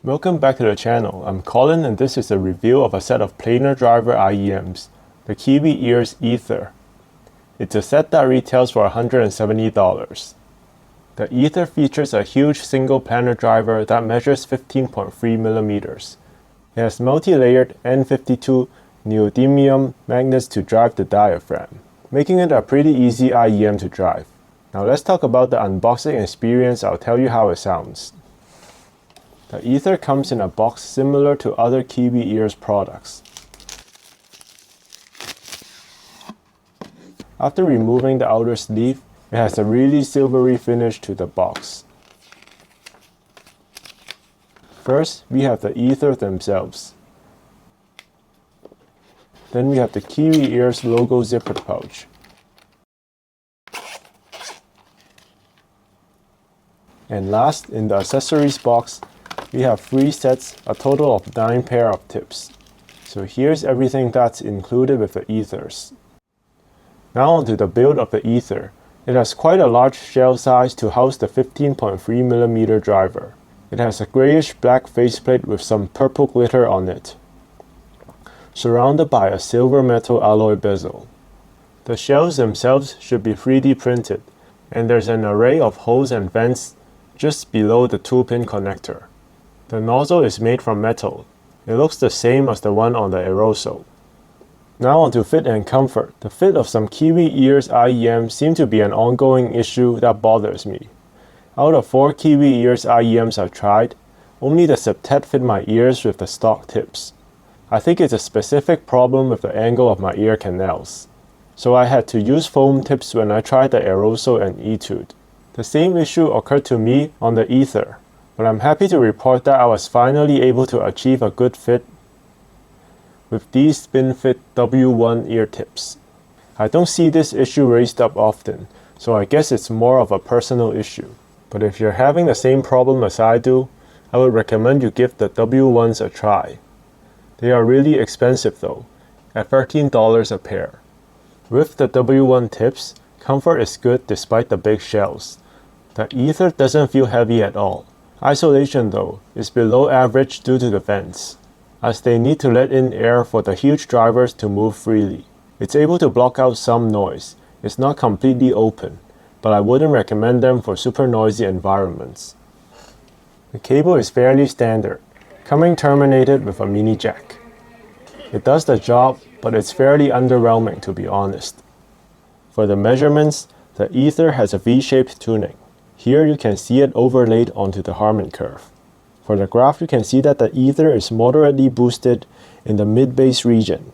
Welcome back to the channel. I'm Colin and this is a review of a set of planar driver IEMs, the Kiwi Ears Aether. It's a set that retails for $170. The Aether features a huge single planar driver that measures 15.3 millimeters. It has multi-layered N52 neodymium magnets to drive the diaphragm, making it a pretty easy IEM to drive. Now let's talk about the unboxing experience. I'll tell you how it sounds. The Aether comes in a box similar to other Kiwi Ears products. After removing the outer sleeve, it has a really silvery finish to the box. First, we have the Aether themselves. Then we have the Kiwi Ears logo zipper pouch. And last, in the accessories box, we have 3 sets, a total of 9 pair of tips. So here's everything that's included with the Aethers. Now onto the build of the Aether. It has quite a large shell size to house the 15.3mm driver. It has a grayish black faceplate with some purple glitter on it, surrounded by a silver metal alloy bezel. The shells themselves should be 3D printed, and there's an array of holes and vents just below the 2-pin connector. The nozzle is made from metal. It looks the same as the one on the aerosol. Now onto fit and comfort. The fit of some Kiwi Ears IEMs seem to be an ongoing issue that bothers me. Out of 4 Kiwi Ears IEMs I've tried, only the septet fit my ears with the stock tips. I think it's a specific problem with the angle of my ear canals. So I had to use foam tips when I tried the aerosol and Etude. The same issue occurred to me on the Aether, but I'm happy to report that I was finally able to achieve a good fit with these spin-fit W1 ear tips. I don't see this issue raised up often, so I guess it's more of a personal issue. But if you're having the same problem as I do, I would recommend you give the W1s a try. They are really expensive though, at $13 a pair. With the W1 tips, comfort is good despite the big shells. The Aether doesn't feel heavy at all. Isolation though is below average due to the vents, as they need to let in air for the huge drivers to move freely. It's able to block out some noise. It's not completely open, but I wouldn't recommend them for super noisy environments. The cable is fairly standard, coming terminated with a mini jack. It does the job, but it's fairly underwhelming to be honest. For the measurements, the Aether has a V-shaped tuning. Here you can see it overlaid onto the Harman curve. For the graph, you can see that the Aether is moderately boosted in the mid-bass region,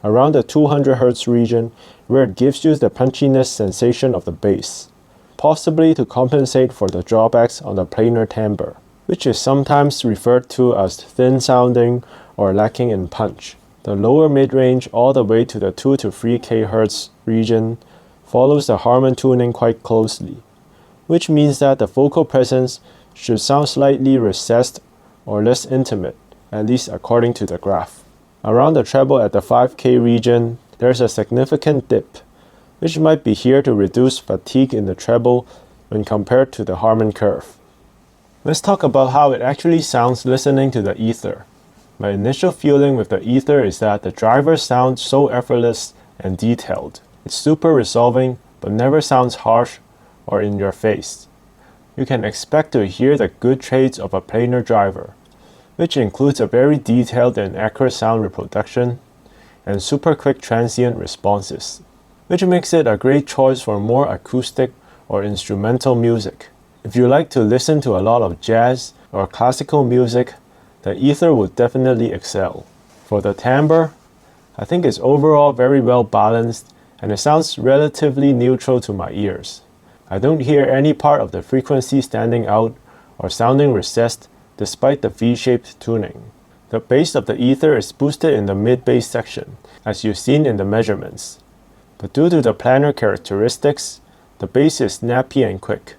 around the 200 Hz region, where it gives you the punchiness sensation of the bass, possibly to compensate for the drawbacks on the planar timbre, which is sometimes referred to as thin sounding or lacking in punch. The lower mid-range all the way to the 2 to 3 kHz region follows the Harman tuning quite closely, which means that the vocal presence should sound slightly recessed or less intimate, at least according to the graph. Around the treble at the 5K region, there's a significant dip, which might be here to reduce fatigue in the treble when compared to the Harman curve. Let's talk about how it actually sounds listening to the Aether. My initial feeling with the Aether is that the drivers sound so effortless and detailed. It's super resolving, but never sounds harsh or in your face. You can expect to hear the good traits of a planar driver, which includes a very detailed and accurate sound reproduction and super quick transient responses, which makes it a great choice for more acoustic or instrumental music. If you like to listen to a lot of jazz or classical music, the Aether would definitely excel. For the timbre, I think it's overall very well balanced and it sounds relatively neutral to my ears. I don't hear any part of the frequency standing out or sounding recessed despite the V-shaped tuning. The bass of the Aether is boosted in the mid-bass section, as you've seen in the measurements. But due to the planar characteristics, the bass is snappy and quick.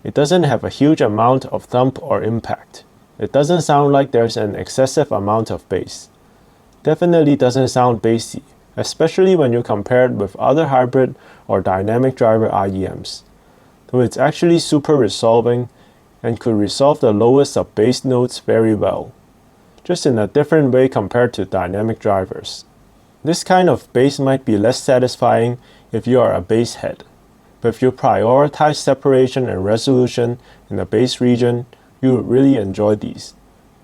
It doesn't have a huge amount of thump or impact. It doesn't sound like there's an excessive amount of bass. Definitely doesn't sound bassy, especially when you compare it with other hybrid or dynamic driver IEMs. Though it's actually super resolving, and could resolve the lowest of bass notes very well, just in a different way compared to dynamic drivers. This kind of bass might be less satisfying if you are a bass head, but if you prioritize separation and resolution in the bass region, you would really enjoy these.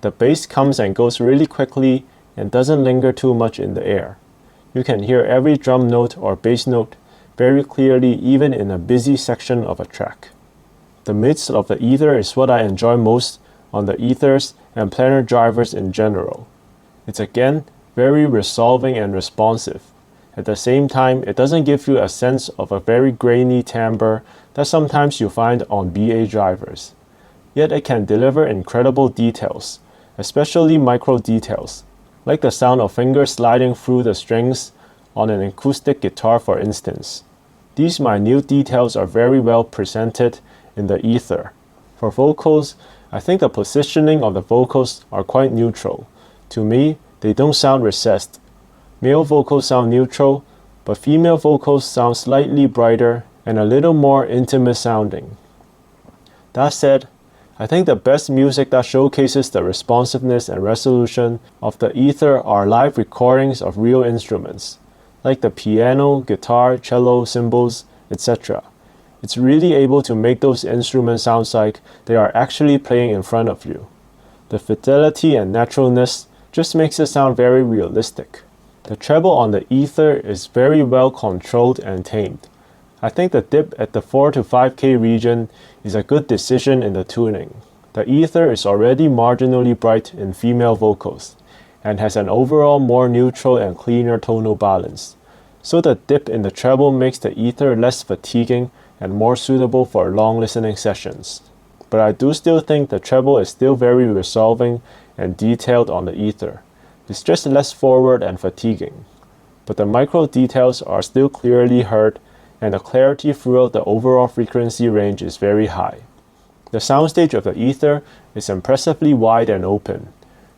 The bass comes and goes really quickly and doesn't linger too much in the air. You can hear every drum note or bass note very clearly even in a busy section of a track. The midst of the ether is what I enjoy most on the ethers and planar drivers in general. It's again very resolving and responsive. At the same time, it doesn't give you a sense of a very grainy timbre that sometimes you find on BA drivers. Yet it can deliver incredible details, especially micro details, like the sound of fingers sliding through the strings on an acoustic guitar for instance. These minute details are very well presented in the ether. For vocals, I think the positioning of the vocals are quite neutral. To me, they don't sound recessed. Male vocals sound neutral, but female vocals sound slightly brighter and a little more intimate sounding. That said, I think the best music that showcases the responsiveness and resolution of the ether are live recordings of real instruments, like the piano, guitar, cello, cymbals, etc. It's really able to make those instruments sound like they are actually playing in front of you. The fidelity and naturalness just makes it sound very realistic. The treble on the ether is very well controlled and tamed. I think the dip at the 4 to 5K region is a good decision in the tuning. The ether is already marginally bright in female vocals and has an overall more neutral and cleaner tonal balance. So the dip in the treble makes the ether less fatiguing and more suitable for long listening sessions. But I do still think the treble is still very resolving and detailed on the ether. It's just less forward and fatiguing. But the micro details are still clearly heard and the clarity throughout the overall frequency range is very high. The soundstage of the ether is impressively wide and open.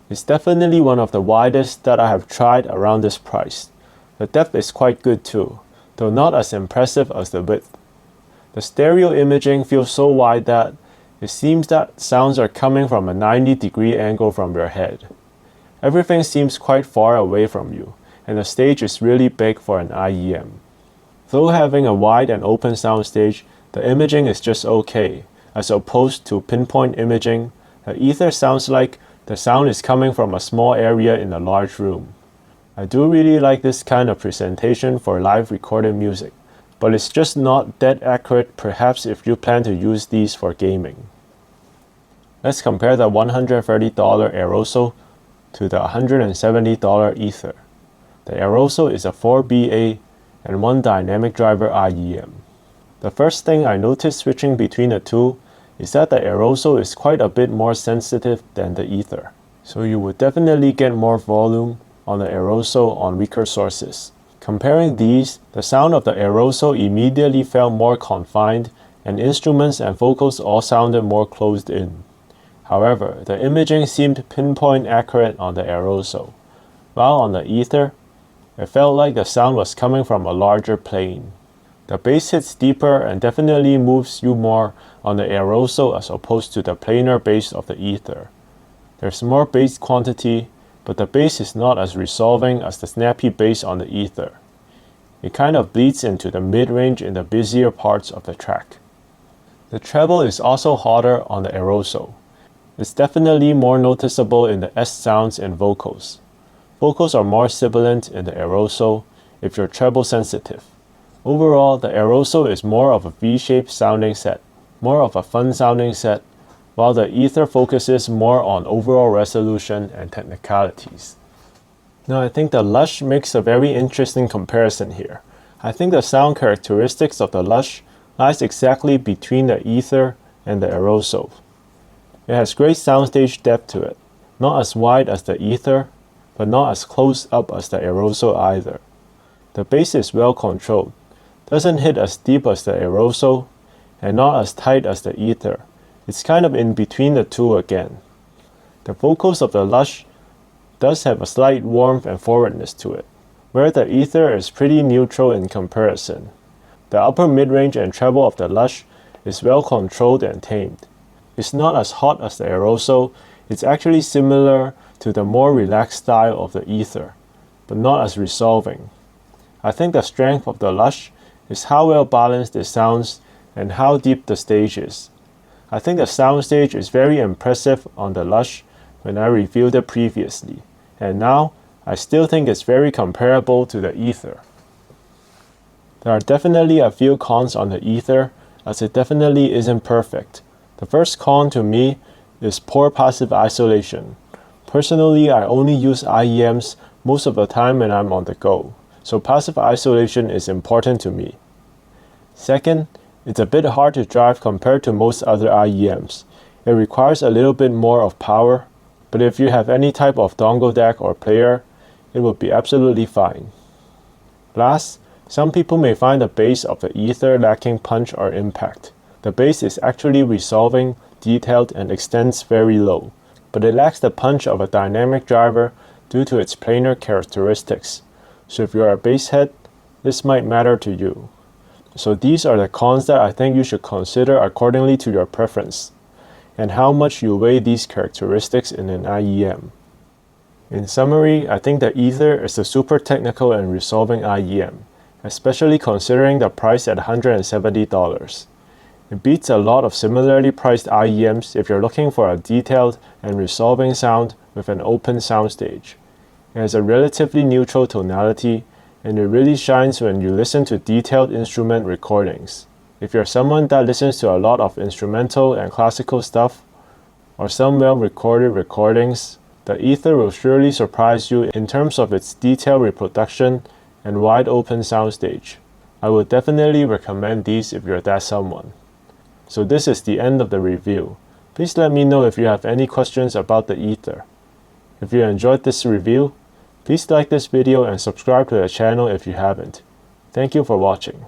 It's definitely one of the widest that I have tried around this price. The depth is quite good too, though not as impressive as the width. The stereo imaging feels so wide that it seems that sounds are coming from a 90-degree angle from your head. Everything seems quite far away from you, and the stage is really big for an IEM. Though having a wide and open soundstage, the imaging is just okay. As opposed to pinpoint imaging, the ether sounds like the sound is coming from a small area in a large room. I do really like this kind of presentation for live recorded music, but it's just not that accurate perhaps if you plan to use these for gaming. Let's compare the $130 aerosol to the $170 ether. The aerosol is a 4BA and 1 dynamic driver IEM. The first thing I noticed switching between the two is that the aerosol is quite a bit more sensitive than the ether, so you would definitely get more volume on the aerosol on weaker sources. Comparing these, the sound of the aerosol immediately felt more confined and instruments and vocals all sounded more closed in. However, the imaging seemed pinpoint accurate on the aerosol, while on the ether, it felt like the sound was coming from a larger plane. The bass hits deeper and definitely moves you more on the aerosol as opposed to the planar bass of the ether. There's more bass quantity, but the bass is not as resolving as the snappy bass on the ether. It kind of bleeds into the mid-range in the busier parts of the track. The treble is also hotter on the aerosol. It's definitely more noticeable in the S sounds and vocals. Vocals are more sibilant in the aerosol if you're treble sensitive. Overall, the aerosol is more of a V-shaped sounding set, more of a fun sounding set, while the ether focuses more on overall resolution and technicalities. Now I think the Lush makes a very interesting comparison here. I think the sound characteristics of the Lush lies exactly between the ether and the aerosol. It has great soundstage depth to it, not as wide as the ether, but not as close up as the aerosol either. The bass is well controlled, doesn't hit as deep as the aerosol, and not as tight as the ether. It's kind of in between the two again. The vocals of the Lush does have a slight warmth and forwardness to it, where the ether is pretty neutral in comparison. The upper mid-range and treble of the Lush is well controlled and tamed. It's not as hot as the aerosol, it's actually similar to the more relaxed style of the Aether, but not as resolving. I think the strength of the Lush is how well balanced it sounds and how deep the stage is. I think the soundstage is very impressive on the Lush when I reviewed it previously, and now I still think it's very comparable to the Aether. There are definitely a few cons on the Aether, as it definitely isn't perfect. The first con to me is poor passive isolation. Personally, I only use IEMs most of the time when I'm on the go, so passive isolation is important to me. Second, it's a bit hard to drive compared to most other IEMs. It requires a little bit more of power, but if you have any type of dongle deck or player, it would be absolutely fine. Last, some people may find the bass of the Aether lacking punch or impact. The bass is actually resolving, detailed, and extends very low, but it lacks the punch of a dynamic driver due to its planar characteristics. So if you're a bass head, this might matter to you. So these are the cons that I think you should consider accordingly to your preference, and how much you weigh these characteristics in an IEM. In summary, I think the Aether is a super technical and resolving IEM, especially considering the price at $170. It beats a lot of similarly priced IEMs if you're looking for a detailed and resolving sound with an open soundstage. It has a relatively neutral tonality, and it really shines when you listen to detailed instrument recordings. If you're someone that listens to a lot of instrumental and classical stuff, or some well-recorded recordings, the Aether will surely surprise you in terms of its detailed reproduction and wide open soundstage. I would definitely recommend these if you're that someone. So this is the end of the review. Please let me know if you have any questions about the Aether. If you enjoyed this review, please like this video and subscribe to the channel if you haven't. Thank you for watching.